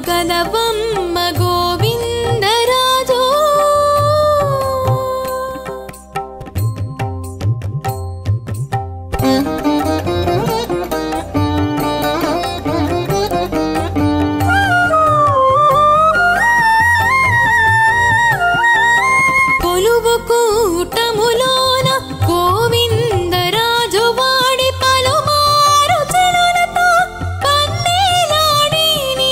గనవమ్మ గోవిందరాజో కొలువు కూటములోన గోవిందరాజు వాడి పలుమారు చెలులతో కన్నేలాడిని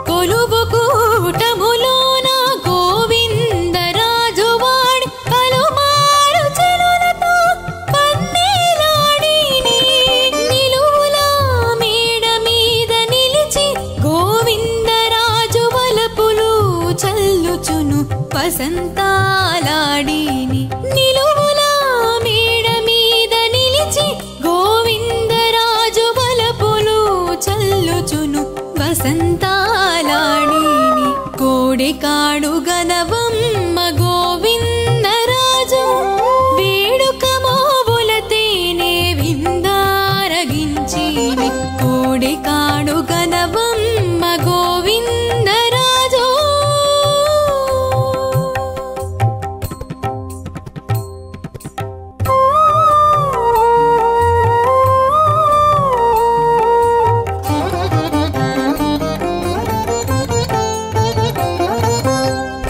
కొలువు కూటములోన గోవిందరాజు వాడి పలుమారు చెలులతో కన్నేలాడిని నిలువుల మేడ మీద నిలిచి గోవిందరాజు వలపులు చల్లుచును వసంతాలాడిని నిలువుల మేడ మీద నిలిచి గోవిందరాజు వలపులు చల్లుచును వసంతాలాడిని కోడెకాడు గనవమ్మ గోవిందరాజు వేడుక మోవుల తేనె విందారగించి కోడెకాడు గనవమ్మ గోవిందరాజు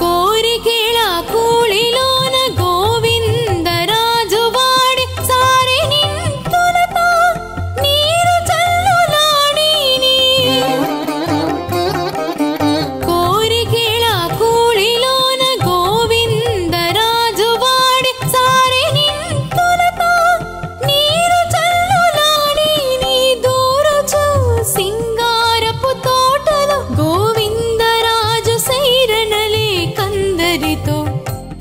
కోరికేళ కూళిలోన గోవిందరాజు వాడి సారి నింతులతో నీరు చల్లులాడిని కోరికేళ కూళిలోన గోవిందరాజు వాడి సారి నింతులతో నీరు చల్లులాడిని దూరుచు సింగారపు తోటలో గోవిందరాజు సైరణలే కందరితో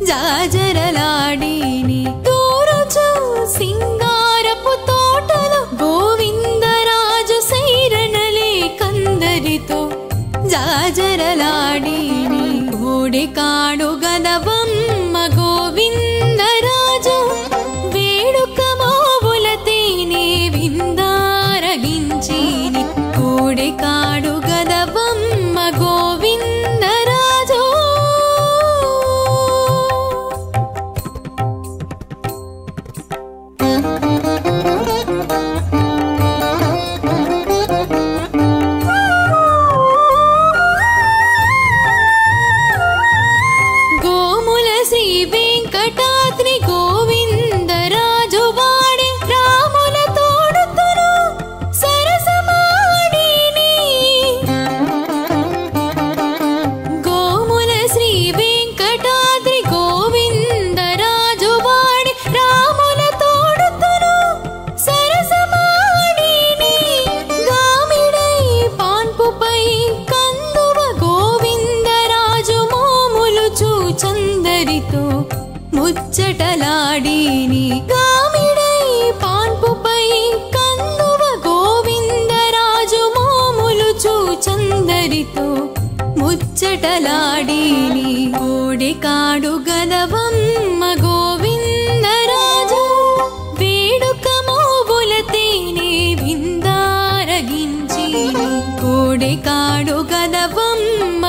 జాజరలాడిని దూరుచు సింగారపు తోటలో గోవిందరాజు సైరణలే కందరితో జాజరలాడిని కోడెకాడు గనవమ్మ గోవిందరాజు వేడుక మోవుల తేనె విందారగించిని కోడెకాడు గనవమ్మ గోవిందరాజు గోముల శ్రీ వెంకటాద్రి గోవిందరాజు వాడి రాముల తోడుతును సరసమాడిని గోముల శ్రీ వెంకటాద్రి గోవిందరాజు వాడి రాముల తోడుతును సరసమాడిని గామిడై పాన్పుపై కందువ గోవిందరాజు మోములు చూచందరితో ముచ్చటలాడిని గామిడై పాన్పుపై కందువ గోవిందరాజు మోములు చూచందరితో ముచ్చటలాడిని కోడెకాడు గనవమ్మ గోవిందరాజు వేడుక మోవుల తేనె విందారగించి కోడెకాడు గనవమ్మ